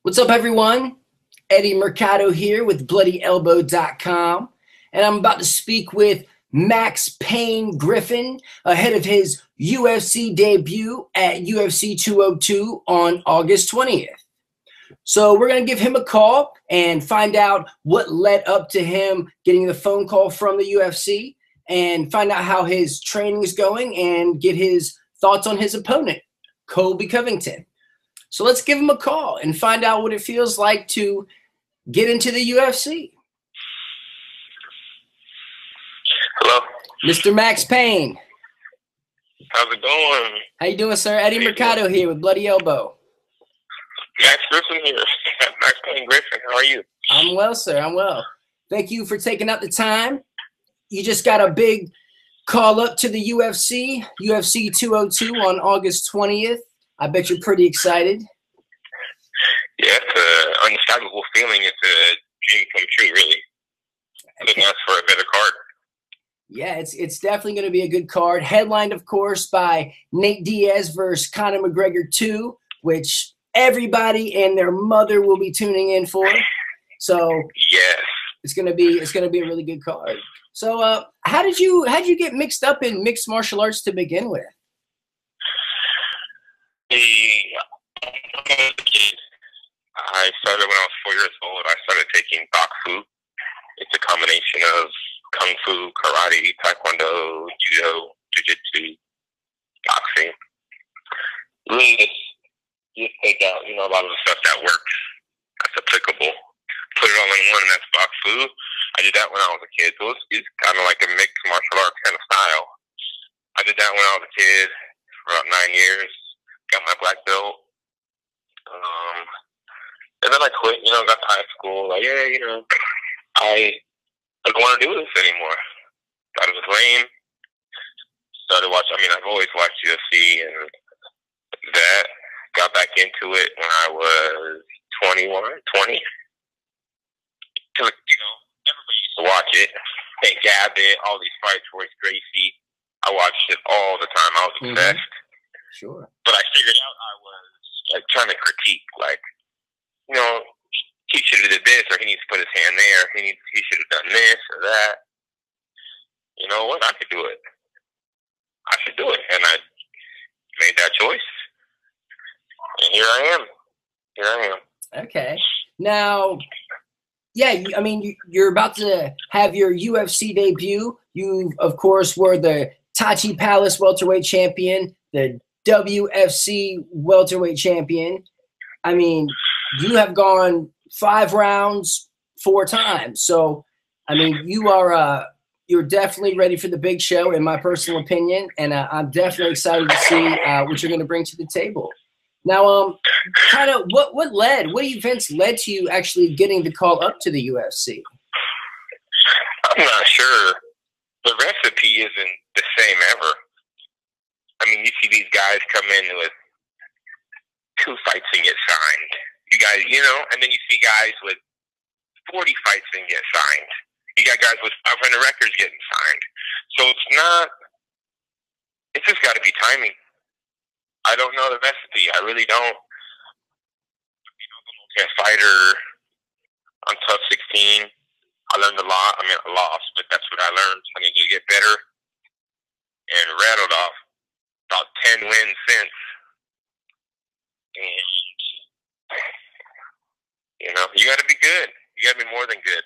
What's up, everyone? Eddie Mercado here with BloodyElbow.com, and I'm about to speak with Max Payne Griffin ahead of his UFC debut at UFC 202 on August 20th. So we're going to give him a call and find out what led up to him getting the phone call from the UFC and find out how his training is going and get his thoughts on his opponent, Colby Covington. So let's give him a call and find out what it feels like to get into the UFC. Hello. Mr. Max Payne. How's it going? How you doing, sir? Eddie Mercado here with Bloody Elbow. Max Griffin here. Max Payne Griffin. How are you? I'm well, sir. I'm well. Thank you for taking out the time. You just got a big call up to the UFC 202 on August 20th. I bet you're pretty excited. Yeah, it's an undescribable feeling. It's a dream come true, really. Couldn't ask for a better card. Yeah, it's definitely going to be a good card. Headlined, of course, by Nate Diaz versus Conor McGregor 2, which everybody and their mother will be tuning in for. So yes, it's gonna be a really good card. So how did you get mixed up in mixed martial arts to begin with? I started when I was 4 years old. I started taking Boxu. It's a combination of Kung Fu, Karate, Taekwondo, Judo, Jiu-Jitsu, boxing. Really just take out, a lot of the stuff that works, that's applicable. Put it all in one, and that's Boxu. I did that when I was a kid. So it's kind of like a mixed martial arts kind of style. I did that when I was a kid for about 9 years. Got my black belt. And then I quit, got to high school. Like, I don't want to do this anymore. Thought it was lame. Started watching, I've always watched UFC and that. Got back into it when I was 20. Because, everybody used to watch it. Hank Abbott, all these fights, Royce Gracie. I watched it all the time. I was obsessed. Sure. But I figured out I was trying to critique, he should have did this, or he needs to put his hand there. He should have done this or that. You know what? I could do it. I should do it, and I made that choice. And here I am. Okay. Now, yeah, you're about to have your UFC debut. You, of course, were the Tachi Palace welterweight champion, the WFC welterweight champion. You have gone 5 rounds 4 times. So, you're definitely ready for the big show, in my personal opinion, and I'm definitely excited to see what you're going to bring to the table. Now, kind of what events led to you actually getting the call up to the UFC? I'm not sure. The recipe isn't the same ever. You see these guys come in with 2 fights and get signed. You guys, and then you see guys with 40 fights and get signed. You got guys with 500 records getting signed. So it's just got to be timing. I don't know the recipe. I really don't. I'm a fighter on Tough 16. I learned a lot. I lost, but that's what I learned. I need to get better. And rattled off about 10 wins since. And, you got to be good. You got to be more than good.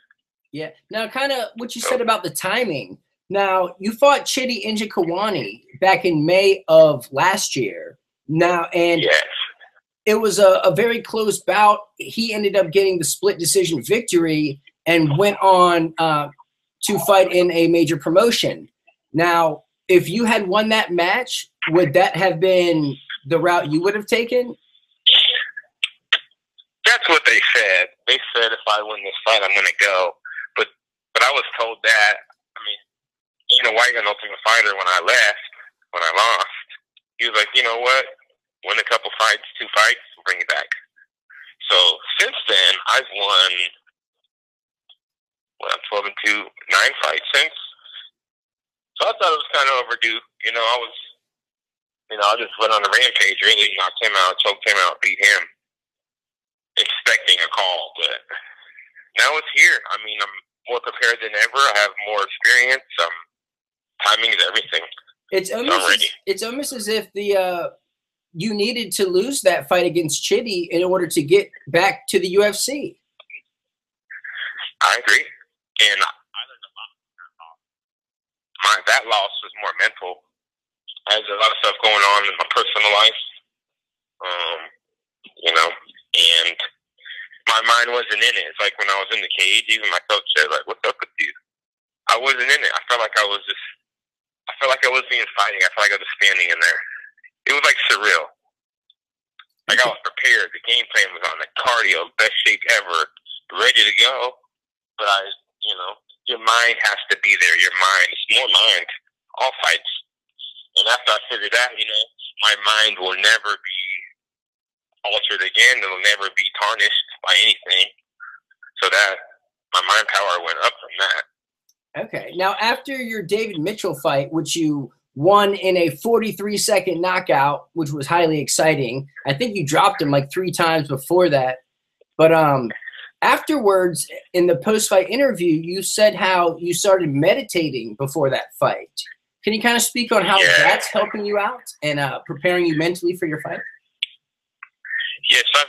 Yeah. Now, kind of what you said about the timing. Now, you fought Chidi Njokuani back in May of last year. Now, and yes, it was a very close bout. He ended up getting the split decision victory and went on to fight in a major promotion. Now, if you had won that match, would that have been the route you would have taken? That's what they said. They said if I win this fight, I'm going to go. But I was told that. Why you an Ultimate Fighter when I lost? He was like, you know what? Win a couple fights, 2 fights, we'll bring you back. So since then, I've won 12 and 2, 9 fights since. So I thought it was kind of overdue. I just went on a rampage, really knocked him out, choked him out, beat him. expecting a call, but now it's here. I mean, I'm more prepared than ever. I have more experience. Timing is everything. It's almost as if you needed to lose that fight against Chitty in order to get back to the UFC. I agree, and I learned a lot from that loss was more mental. I had a lot of stuff going on in my personal life, and my mind wasn't in it. It's like when I was in the cage, even my coach said, like, "What's up with you?" I wasn't in it. I felt like I wasn't even fighting. I felt like I was just standing in there. It was like surreal. Like I was prepared. The game plan was on. The cardio, best shape ever, ready to go. But your mind has to be there. Your mind, it's more mind. All fights. And after I figured that, my mind will never be altered again. It'll never be tarnished by anything. So that my mind power went up from that. Okay. Now, after your David Mitchell fight, which you won in a 43-second knockout, which was highly exciting. I think you dropped him like 3 times before that. But afterwards, in the post-fight interview, you said how you started meditating before that fight. Can you kind of speak on how that's helping you out and preparing you mentally for your fight? Yes, I've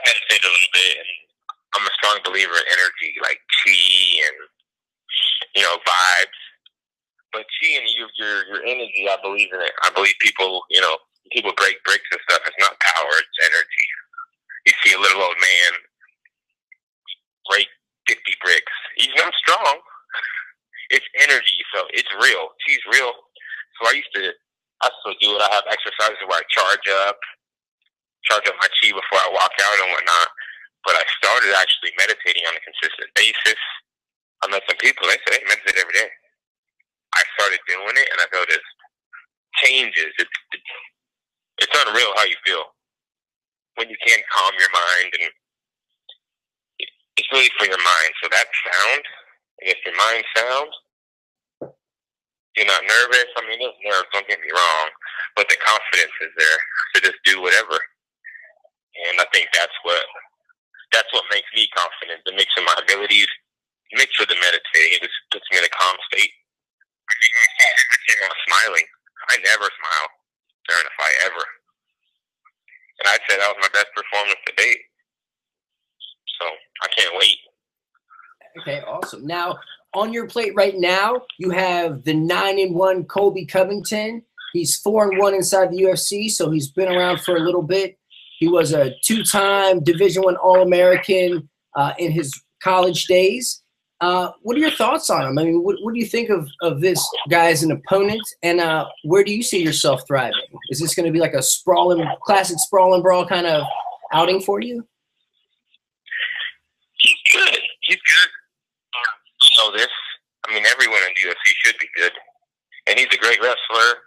meditated a little bit, and I'm a strong believer in energy, like chi and vibes. But chi and your energy, I believe in it. I believe people break bricks and stuff. It's not power, it's energy. You see a little old man break 50 bricks. He's not strong. It's energy, so it's real. Chi's real. So I still do it. I have exercises where I charge up my chi before I walk out and whatnot. But I started actually meditating on a consistent basis. I met some people, they say, meditate every day. I started doing it, and I noticed changes. It's unreal how you feel when you can calm your mind, and it's really for your mind. So that sound, and if your mind's sound, you're not nervous. I mean, there's nerves, don't get me wrong, but the confidence is there to just do whatever. And I think that's what makes me confident, the mix of my abilities, mixed with the meditating. It just puts me in a calm state. I came out smiling. I never smile during a fight, ever. And I'd say that was my best performance to date. So I can't wait. Okay, awesome. Now, on your plate right now, you have the 9-1 Colby Covington. He's 4-1 inside the UFC, so he's been around for a little bit. He was a 2-time Division I All-American in his college days. What are your thoughts on him? I mean, what do you think of this guy as an opponent, and where do you see yourself thriving? Is this going to be like a classic sprawl and brawl kind of outing for you? He's good. You know this. I mean, everyone in the UFC should be good. And he's a great wrestler,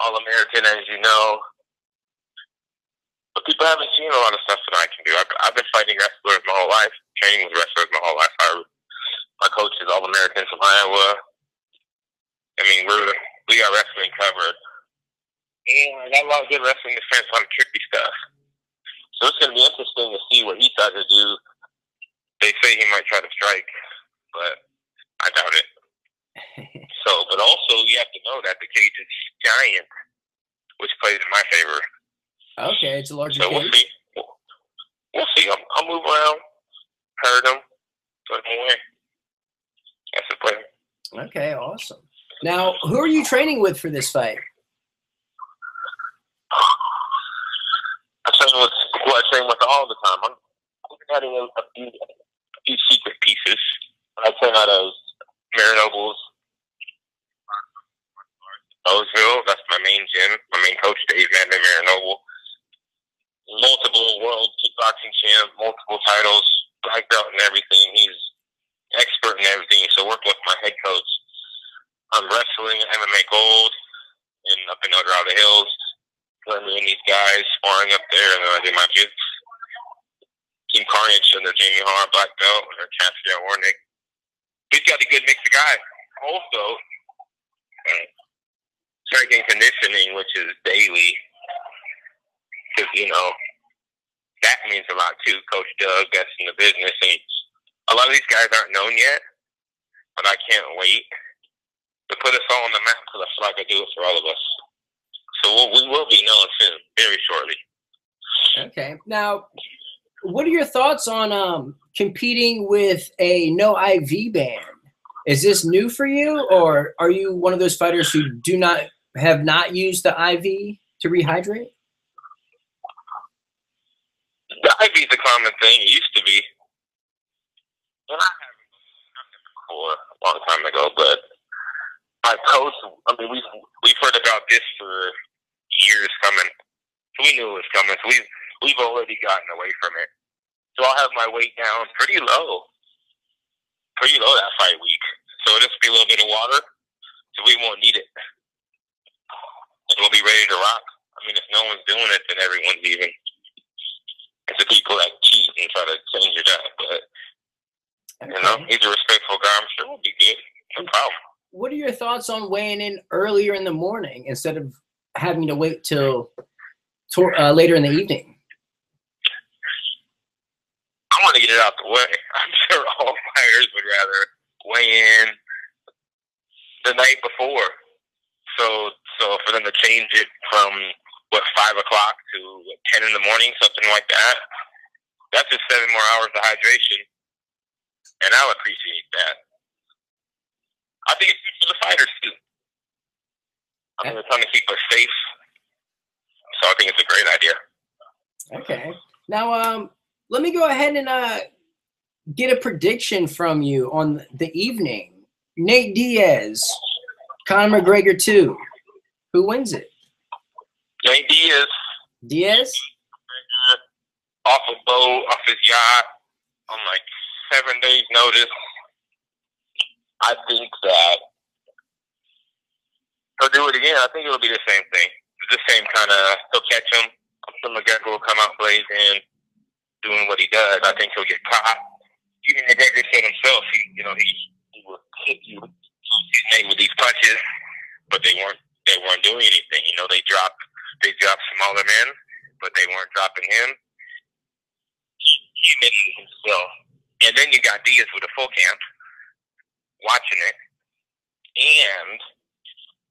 All-American, as you know. But people haven't seen a lot of stuff that I can do. I've been fighting wrestlers my whole life, training with wrestlers my whole life. My coach is All-American from Iowa. I mean, we got wrestling covered. And I got a lot of good wrestling defense, a lot of tricky stuff. So it's going to be interesting to see what he tries to do. They say he might try to strike, but I doubt it. But also you have to know that the cage is giant, which plays in my favor. Okay, it's a larger cage. We'll see. We'll see. I'll move around, hurt him, put him away. That's the plan. Okay, awesome. Now, who are you training with for this fight? I train with who I train with all the time. I'm adding a few secret pieces. I train out of Mercado, Roseville. That's my main gym. My main coach, Dave Madden, Mercado. Multiple world kickboxing champ, multiple titles, black belt and everything. He's expert in everything. So working with my head coach on wrestling, MMA gold, and up in El Dorado Hills. Learning these guys, sparring up there, and then I do my jigs. Team Carnage under Jamie Har, black belt, under Cassidy Warnick. He's got a good mix of guys. Also, strength and conditioning, which is daily. you know, that means a lot too. Coach Doug, that's in the business, and a lot of these guys aren't known yet, but I can't wait to put us all on the map because I feel like I do it for all of us. So we will be known soon, very shortly. Okay. Now, what are your thoughts on competing with a no IV ban? Is this new for you, or are you one of those fighters who have not used the IV to rehydrate? The IV is a common thing. It used to be. And I haven't before a long time ago, but my coach, I mean, we've heard about this for years coming. So we knew it was coming. So we've already gotten away from it. So I'll have my weight down pretty low that fight week. So it'll just be a little bit of water, so we won't need it. And we'll be ready to rock. I mean, if no one's doing it, then everyone's leaving. It's the people that cheat and try to change it up. But, you know, he's a respectful guy. I'm sure we'll be good. No problem. What are your thoughts on weighing in earlier in the morning instead of having to wait till later in the evening? I want to get it out the way. I'm sure all fighters would rather weigh in the night before. So for them to change it from 5 o'clock to 10 in the morning, something like that, that's just 7 more hours of hydration, and I'll appreciate that. I think it's good for the fighters too. I mean, they're trying to keep us safe, so I think it's a great idea. Okay. Now, let me go ahead and get a prediction from you on the evening. Nate Diaz, Conor McGregor 2. Who wins it? Nate Diaz. Diaz? Off a boat, off his yacht, on like 7 days' notice. I think that he'll do it again. I think it'll be the same thing. The same kind of, he'll catch him. I'm sure McGregor will come out blazing, doing what he does. I think he'll get caught. Even McGregor said himself, he will hit you his name with these punches, but they weren't doing anything. You know, they dropped smaller men, but they weren't dropping him. He made it himself. And then you got Diaz with a full camp watching it. And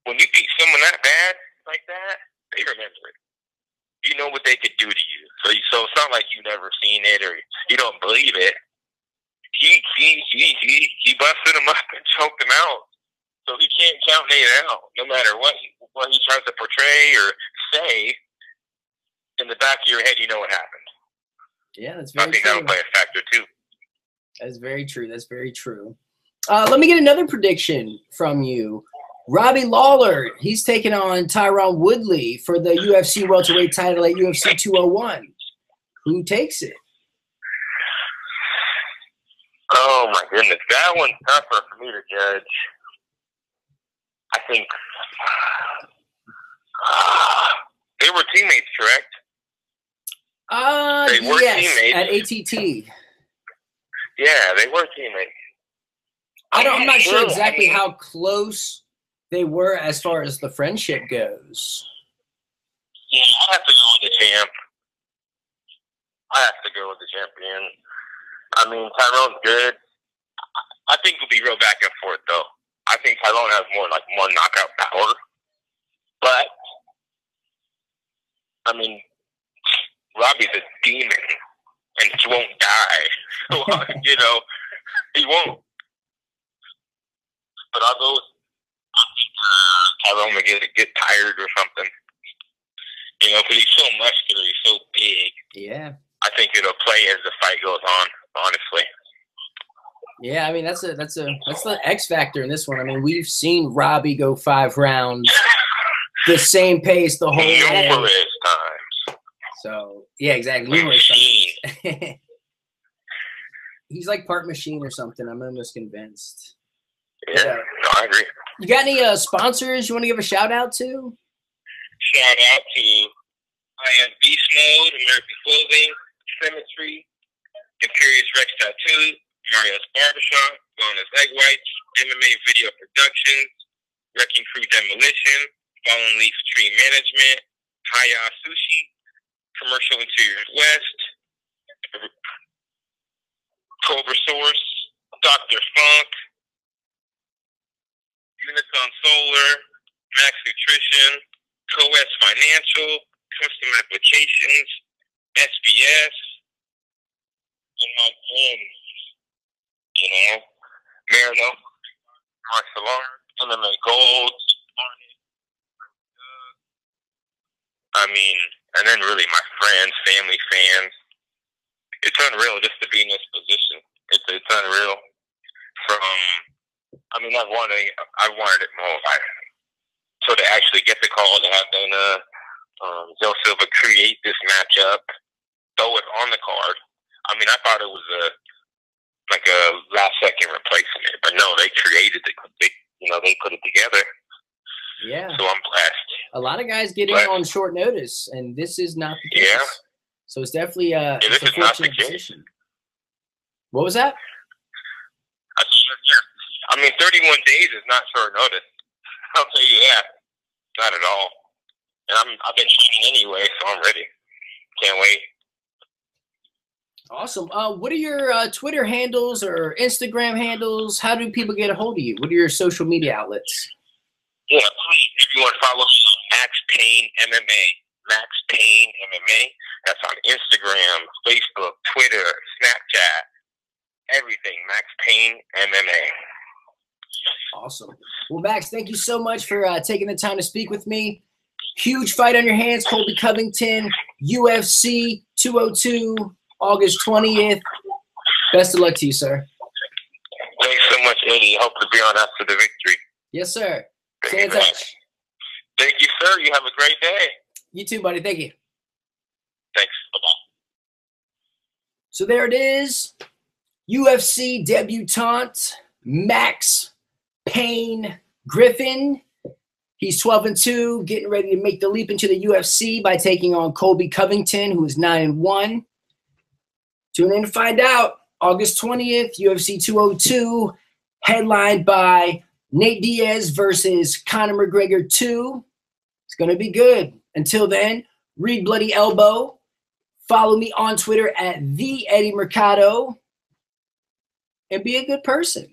when you beat someone that bad like that, they remember it. You know what they could do to you. So it's not like you've never seen it or you don't believe it. He busted him up and choked him out. So he can't count Nate out, no matter what he tries to portray or say. In the back of your head, you know what happened. Yeah, that's very true. I think that'll play a factor too. That's very true. That's very true. Let me get another prediction from you. Robbie Lawler, he's taking on Tyron Woodley for the UFC welterweight title at UFC 201. Who takes it? Oh, my goodness. That one's tougher for me to judge. I think they were teammates, correct? They were teammates. At ATT. Yeah, they were teammates. I'm not sure exactly how close they were as far as the friendship goes. Yeah, I have to go with the champ. I have to go with the champion. I mean, Tyrone's good. I think it'll be real back and forth, though. I think Tyrone has more knockout power. But, I mean, Robbie's a demon, and he won't die. So, you know, he won't. But I think Tyrone will get tired or something. You know, because he's so muscular, he's so big. Yeah. I think it'll play as the fight goes on, honestly. Yeah, I mean, that's the X factor in this one. I mean, we've seen Robbie go 5 rounds, the same pace the whole way. Numerous times. So, yeah, exactly. Numerous times. He's like part machine or something. I'm almost convinced. Yeah, no, I agree. You got any sponsors you want to give a shout out to? Shout out to I Am Beast Mode, American Clothing, Symmetry, Imperious Rex Tattoo, Mario's Barbershop, Wellness Egg Whites, MMA Video Productions, Wrecking Crew Demolition, Fallen Leaf Tree Management, Haya Sushi, Commercial Interiors West, Cobra Source, Dr. Funk, Unicon Solar, Max Nutrition, CoS Financial, Custom Applications, SBS, and my friends, you know, Marino, Martial Arts, MMA Gold, I mean, and then really my friends, family, fans. It's unreal just to be in this position. It's unreal. I wanted it more. So to actually get the call to have Joe Silva create this matchup, throw it on the card. I mean, I thought it was a last second replacement, but no, they created it. They put it together. Yeah. So I'm blessed. A lot of guys get in on short notice, and this is not the case. Yeah. So it's definitely this is not the case. Position. What was that? I mean, 31 days is not short notice. I'll tell you that. Not at all. And I've been training anyway, so I'm ready. Can't wait. Awesome. What are your Twitter handles or Instagram handles? How do people get a hold of you? What are your social media outlets? Yeah, please, everyone follow me on Max Payne MMA. Max Payne MMA. That's on Instagram, Facebook, Twitter, Snapchat, everything. Max Payne MMA. Awesome. Well, Max, thank you so much for taking the time to speak with me. Huge fight on your hands, Colby Covington, UFC 202, August 20th. Best of luck to you, sir. Thanks so much, Eddie. Hope to be on after the victory. Yes, sir. Stay in touch. Thank you, sir. You have a great day. You too, buddy. Thank you. Thanks. Bye-bye. So there it is. UFC debutante, Max Payne Griffin. He's 12-2, getting ready to make the leap into the UFC by taking on Colby Covington, who is 9-1. Tune in to find out. August 20th, UFC 202, headlined by Nate Diaz versus Conor McGregor 2. It's going to be good. Until then, read Bloody Elbow. Follow me on Twitter at @TheEddieMercado. And be a good person.